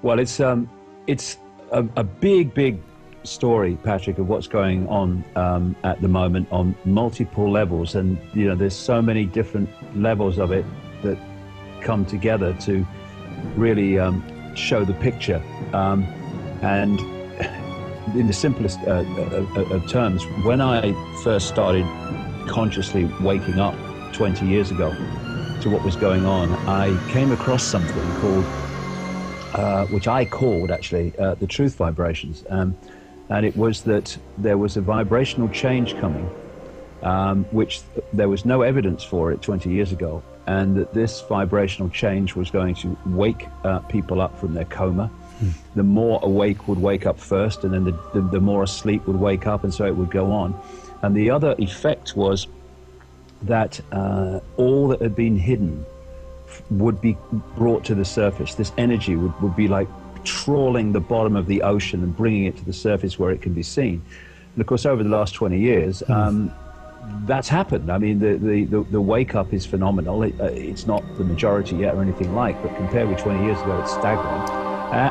Well, it's a big story, Patrick, of what's going on at the moment on multiple levels, and there's so many different levels of it that come together to really show the picture. And in the simplest of terms, when I first started consciously waking up 20 years ago to what was going on, I came across something called which I called actually the truth vibrations, and it was that there was a vibrational change coming, which there was no evidence for it 20 years ago, and that this vibrational change was going to wake people up from their coma. The more awake would wake up first, and then the more asleep would wake up, and so it would go on. And the other effect was that all that had been hidden would be brought to the surface. This energy would be like trawling the bottom of the ocean and bringing it to the surface where it can be seen. And of course, over the last 20 years, that's happened. I mean, the wake up is phenomenal. It's not the majority yet or anything like, but compared with 20 years ago, it's staggering.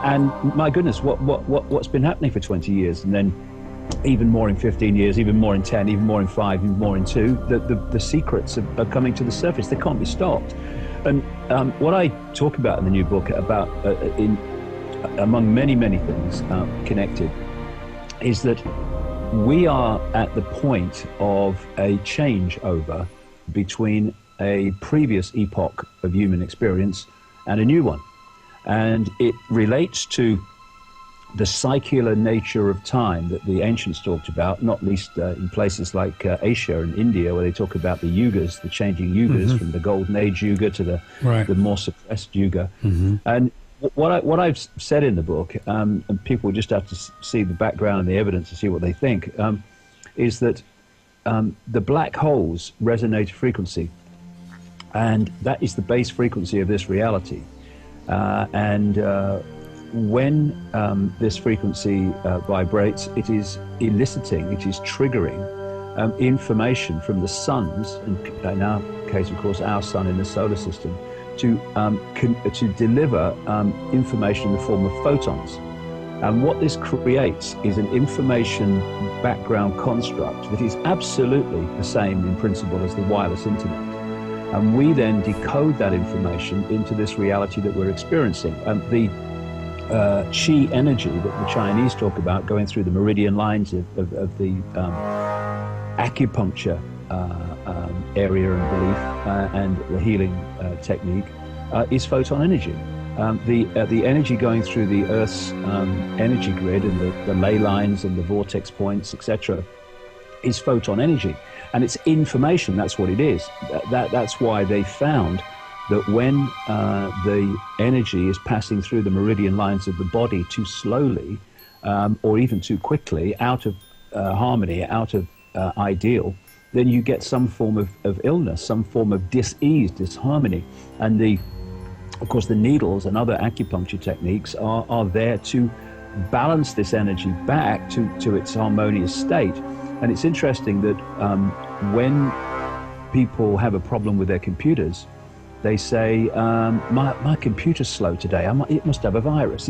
And my goodness, what's been happening for 20 years? And then even more in 15 years, even more in 10, even more in 5, even more in 2. The secrets are coming to the surface. They can't be stopped. And what I talk about in the new book, about among many things connected, is that we are at the point of a changeover between a previous epoch of human experience and a new one. And it relates to the circular nature of time that the ancients talked about, not least in places like Asia and India, where they talk about the yugas, the changing yugas, from the golden age yuga to the more suppressed yuga. And what I've said in the book, and people just have to see the background and the evidence to see what they think, is that the black holes resonate a frequency, and that is the base frequency of this reality. When this frequency vibrates, it is eliciting, it is triggering information from the suns, and in our case, of course, our sun in the solar system, to deliver information in the form of photons. And what this creates is an information background construct that is absolutely the same in principle as the wireless internet. And we then decode that information into this reality that we're experiencing. The Qi energy that the Chinese talk about going through the meridian lines of the acupuncture area and belief and the healing technique is photon energy. The energy going through the Earth's energy grid and the ley lines and the vortex points, etc., is photon energy. And it's information, that's what it is. That's why they found that when the energy is passing through the meridian lines of the body too slowly, or even too quickly, out of harmony, out of ideal, then you get some form of illness, some form of dis-ease, disharmony. And of course, the needles and other acupuncture techniques are there to balance this energy back to its harmonious state. And it's interesting that when people have a problem with their computers, they say, my computer's slow today. It must have a virus.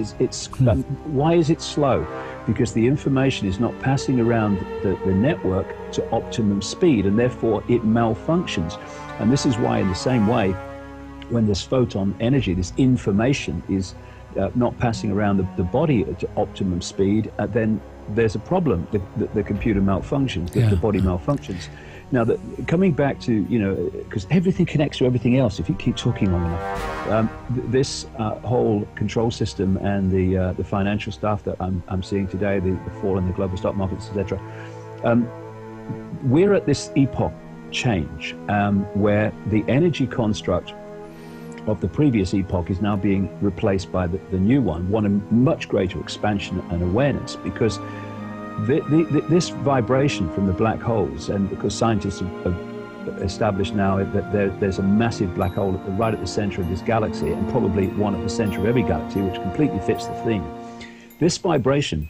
Why is it slow? Because the information is not passing around the network to optimum speed, and therefore it malfunctions. And this is why, in the same way, when this photon energy, this information, is not passing around the body to optimum speed, then there's a problem. The computer malfunctions, the body malfunctions. Now, coming back to, because everything connects to everything else if you keep talking long enough. This whole control system and the financial stuff that I'm seeing today, the fall in the global stock markets, etc. We're at this epoch change where the energy construct of the previous epoch is now being replaced by the new one of much greater expansion and awareness, because this vibration from the black holes, and because scientists have established now that there's a massive black hole right at the center of this galaxy, and probably one at the center of every galaxy, which completely fits the theme. This vibration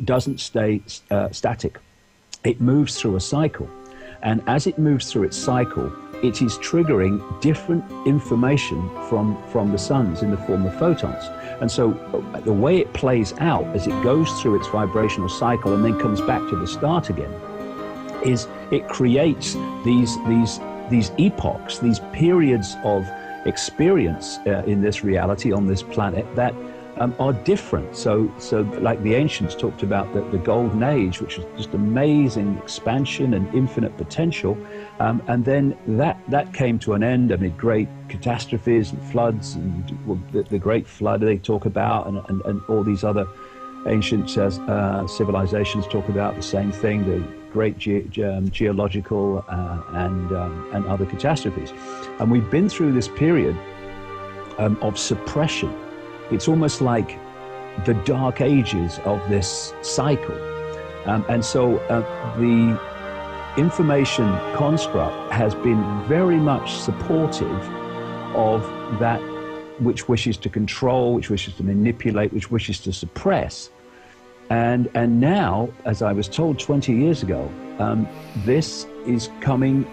doesn't stay static. It moves through a cycle. And as it moves through its cycle, it is triggering different information from the suns in the form of photons. And so the way it plays out as it goes through its vibrational cycle and then comes back to the start again is it creates these epochs, these periods of experience in this reality on this planet that are different. So like the ancients talked about the golden age, which was just amazing expansion and infinite potential, and then that came to an end amid great catastrophes and floods, and the great flood they talk about, and all these other ancient civilizations talk about the same thing, the great geological and other catastrophes. And we've been through this period of suppression. It's almost like the dark ages of this cycle. And so the information construct has been very much supportive of that which wishes to control, which wishes to manipulate, which wishes to suppress. And now, as I was told 20 years ago, this is coming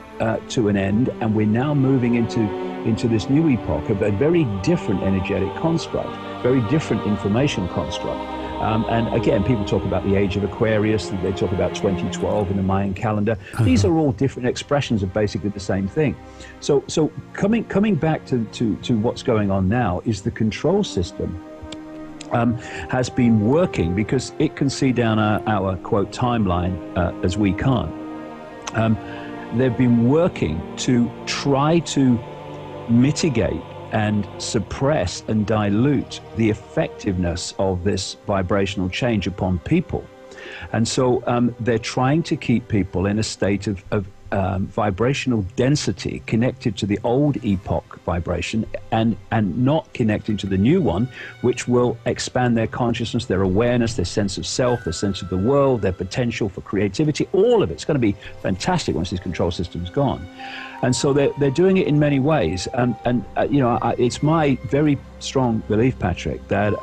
to an end, and we're now moving into this new epoch of a very different energetic construct, very different information construct. And again, people talk about the age of Aquarius, they talk about 2012 in the Mayan calendar. These are all different expressions of basically the same thing. So coming back to what's going on now is the control system has been working because it can see down our quote timeline as we can't. They've been working to try to mitigate and suppress and dilute the effectiveness of this vibrational change upon people. And so they're trying to keep people in a state of vibrational density connected to the old epoch vibration and not connecting to the new one, which will expand their consciousness, their awareness, their sense of self, their sense of the world, their potential for creativity. All of it's going to be fantastic once this control system's gone. And so they're doing it in many ways. It's my very strong belief, Patrick, that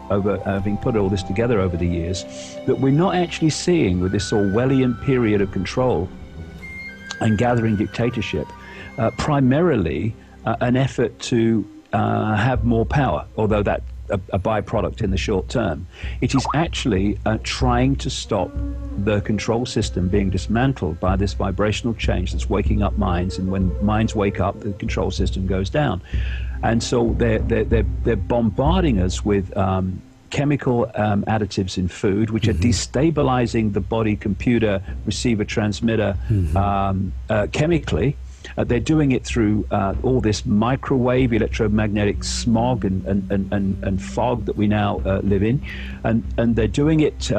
over having put all this together over the years, that we're not actually seeing with this Orwellian period of control and gathering dictatorship, primarily an effort to have more power, although that's a byproduct in the short term. It is actually trying to stop the control system being dismantled by this vibrational change that's waking up minds, and when minds wake up, the control system goes down. And so they're bombarding us with chemical additives in food, which are destabilizing the body computer receiver transmitter chemically. They're doing it through all this microwave electromagnetic smog and fog that we now live in, and they're doing it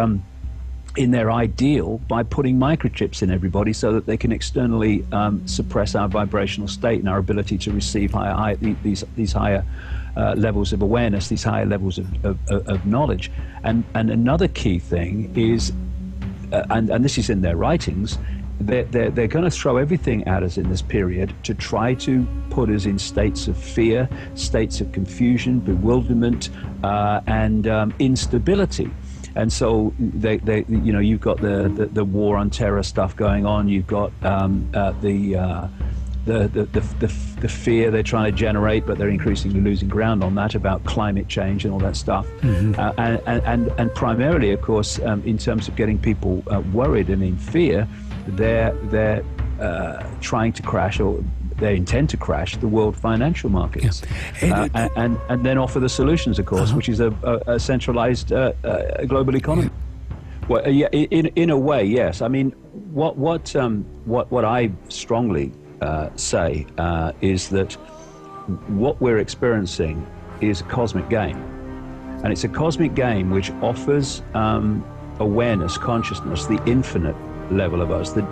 in their ideal by putting microchips in everybody so that they can externally suppress our vibrational state and our ability to receive these higher levels of awareness, these higher levels of knowledge. And another key thing is, and this is in their writings, they're going to throw everything at us in this period to try to put us in states of fear, states of confusion, bewilderment, and instability. And so you've got the war on terror stuff going on. You've got the fear they're trying to generate, but they're increasingly losing ground on that, about climate change and all that stuff. And primarily, of course, in terms of getting people worried and in fear, they're trying to crash, or they intend to crash, the world financial markets, and then offer the solutions, of course, which is a centralized global economy. Well, yeah, in a way, yes. I mean, what I strongly say is that what we're experiencing is a cosmic game, and it's a cosmic game which offers awareness, consciousness, the infinite level of us, the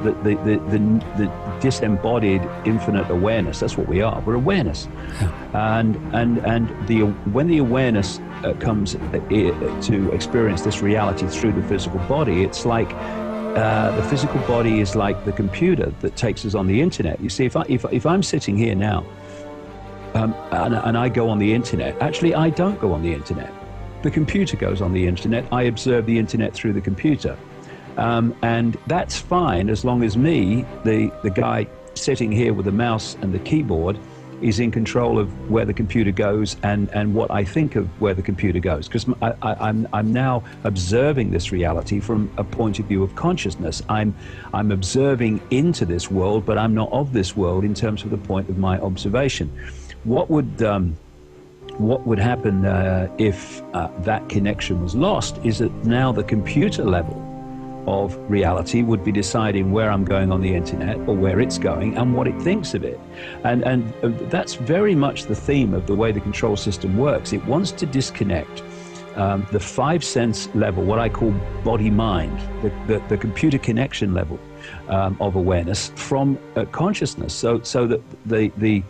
disembodied infinite awareness. That's what we are. We're awareness. And when the awareness comes to experience this reality through the physical body, it's like the physical body is like the computer that takes us on the internet. You see, if I'm sitting here now and I go on the internet, actually I don't go on the internet. The computer goes on the internet. I observe the internet through the computer. And that's fine as long as me, the guy sitting here with the mouse and the keyboard is in control of where the computer goes and what I think of where the computer goes, because I'm now observing this reality from a point of view of consciousness. I'm observing into this world, but I'm not of this world in terms of the point of my observation. What would happen if that connection was lost is that now the computer level of reality would be deciding where I'm going on the internet or where it's going and what it thinks of it. And that's very much the theme of the way the control system works. It wants to disconnect the five sense level, what I call body-mind, the computer connection level of awareness from consciousness, so that the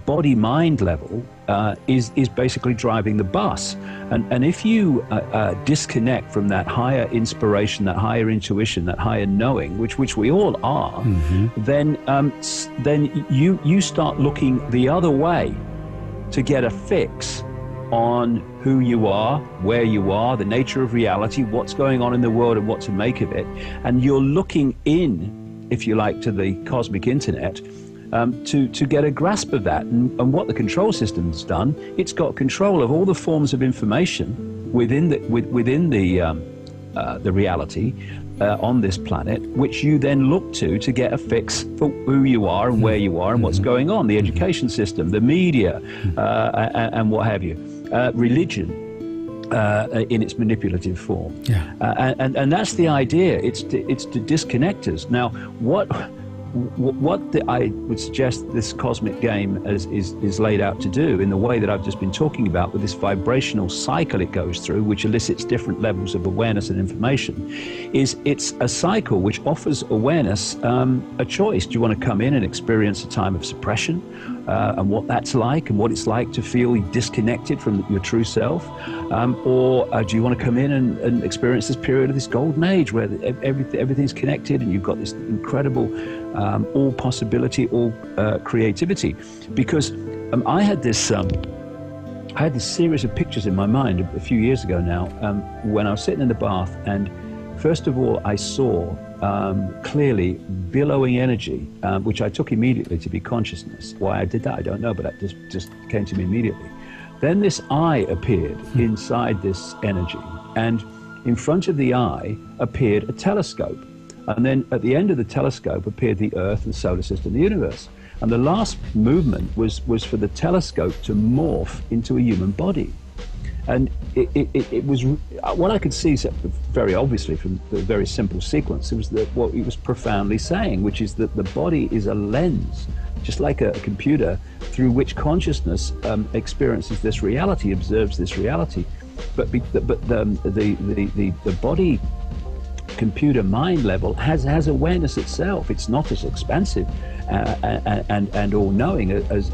body-mind level is basically driving the bus. And if you disconnect from that higher inspiration, that higher intuition, that higher knowing, which we all are, then you start looking the other way to get a fix on who you are, where you are, the nature of reality, what's going on in the world and what to make of it. And you're looking in, if you like, to the cosmic internet to get a grasp of that. And what the control system's done, it's got control of all the forms of information within the reality on this planet, which you then look to get a fix for who you are and where you are and what's going on. The education system, the media, and what have you, religion in its manipulative form. And that's the idea. It's to disconnect us. Now, what I would suggest this cosmic game is laid out to do in the way that I've just been talking about, with this vibrational cycle it goes through, which elicits different levels of awareness and information, is it's a cycle which offers awareness a choice. Do you want to come in and experience a time of suppression and what that's like and what it's like to feel disconnected from your true self? Or do you want to come in and experience this period of this golden age where everything's connected and you've got this incredible all possibility, all creativity? Because I had this series of pictures in my mind a few years ago now, when I was sitting in the bath, and first of all I saw clearly billowing energy, which I took immediately to be consciousness. Why I did that, I don't know, but that just came to me immediately. Then this eye appeared inside this energy, and in front of the eye appeared a telescope. And then at the end of the telescope appeared the Earth, the solar system, the universe. And the last movement was for the telescope to morph into a human body. And it was, what I could see very obviously from the very simple sequence, it was what it was profoundly saying, which is that the body is a lens, just like a computer, through which consciousness experiences this reality, observes this reality. But the body computer mind level has awareness itself. It's not as expansive and all-knowing as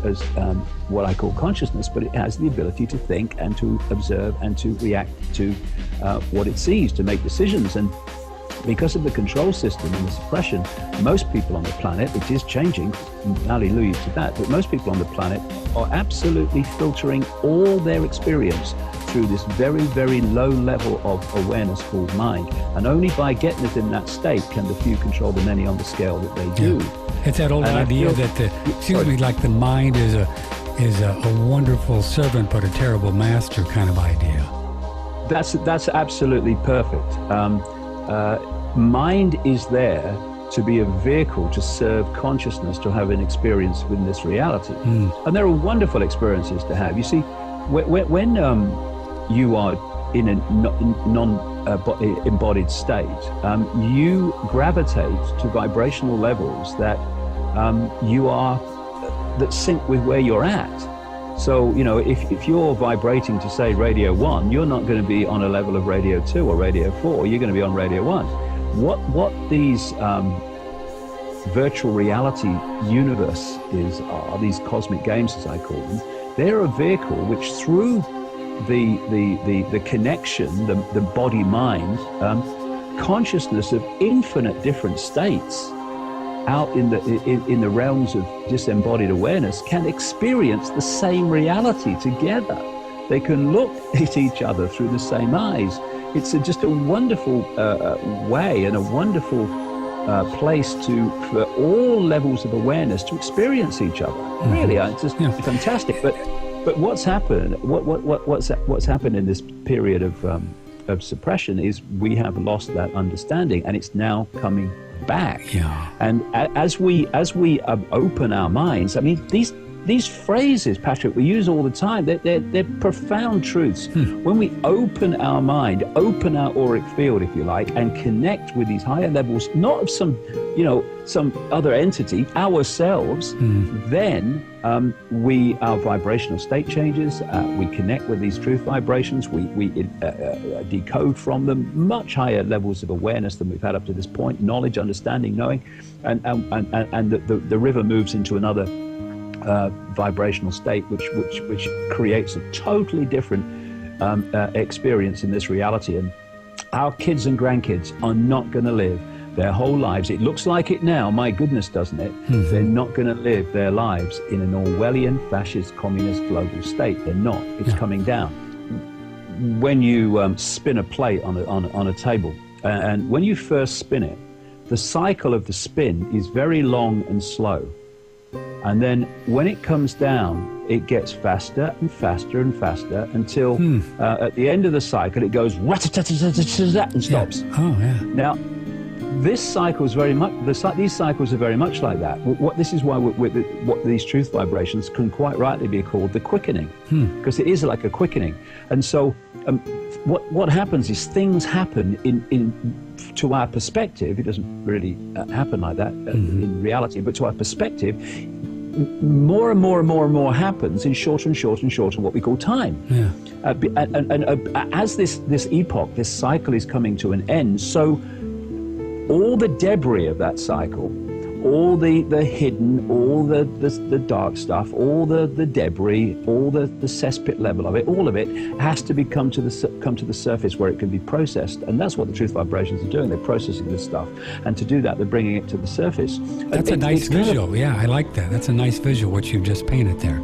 what I call consciousness, but it has the ability to think and to observe and to react to what it sees, to make decisions. And because of the control system and the suppression, most people on the planet, it is changing, hallelujah to that, but most people on the planet are absolutely filtering all their experience through this very, very low level of awareness called mind. And only by getting it in that state can the few control the many on the scale that they do. It's that old idea that like the mind is a wonderful servant but a terrible master kind of idea. That's absolutely perfect. Mind is there to be a vehicle to serve consciousness, to have an experience with this reality. And there are wonderful experiences to have. You see, when you are in a non-embodied state, you gravitate to vibrational levels that that sync with where you're at. So, you know, if you're vibrating to, say, radio 1, you're not going to be on a level of radio 2 or radio 4, you're going to be on radio 1. What these virtual reality universes are, these cosmic games as I call them, they're a vehicle which, through the connection, the body-mind, consciousness of infinite different states out in the realms of disembodied awareness can experience the same reality together. They can look at each other through the same eyes. It's just a wonderful way and a wonderful place for all levels of awareness to experience each other. Really, it's just fantastic. But what's happened? What's happened in this period of suppression is we have lost that understanding, and it's now coming back. Yeah. And as we open our minds, I mean, these phrases, Patrick, we use all the time. They're profound truths. When we open our mind, open our auric field, if you like, and connect with these higher levels, not of some other entity, ourselves, then our vibrational state changes. We connect with these truth vibrations. We decode from them much higher levels of awareness than we've had up to this point. Knowledge, understanding, knowing, and the river moves into another vibrational state, which creates a totally different experience in this reality. And our kids and grandkids are not going to live their whole lives. It looks like it now, my goodness, doesn't it? They're not going to live their lives in an Orwellian, fascist, communist global state. They're not. It's coming down. When you spin a plate on a table, and when you first spin it, the cycle of the spin is very long and slow. And then when it comes down, it gets faster and faster and faster until at the end of the cycle, it goes rat-a-tat-a-tat-a-tat and stops. Yeah. Oh, yeah. Now, this cycle is very much, these cycles are very much like that. This is why what these truth vibrations can quite rightly be called the quickening, because it is like a quickening. And so what happens is things happen to our perspective. It doesn't really happen like that in reality, but to our perspective, more and more and more and more happens in shorter and shorter and shorter what we call time. Yeah. As this epoch, this cycle is coming to an end, so all the debris of that cycle, all the hidden, all the dark stuff, all the debris, all the cesspit level of it, all of it has to come to the surface where it can be processed. And that's what the truth vibrations are doing. They're processing this stuff, and to do that, they're bringing it to the surface. That's a nice visual. Yeah, I like that. That's a nice visual what you've just painted there.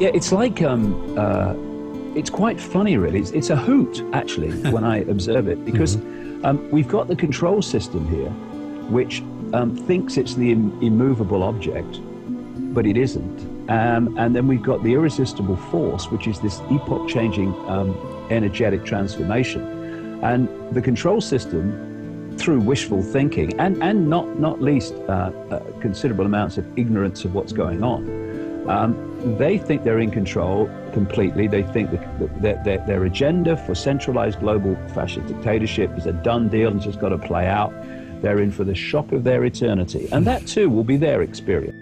Yeah, it's like it's quite funny, really. It's a hoot, actually, when I observe it, because we've got the control system here, which thinks it's the immovable object, but it isn't. And then we've got the irresistible force, which is this epoch-changing energetic transformation. And the control system, through wishful thinking, and not least considerable amounts of ignorance of what's going on, they think they're in control completely. They think that their agenda for centralized global fascist dictatorship is a done deal and just got to play out. They're in for the shock of their eternity. And that too will be their experience.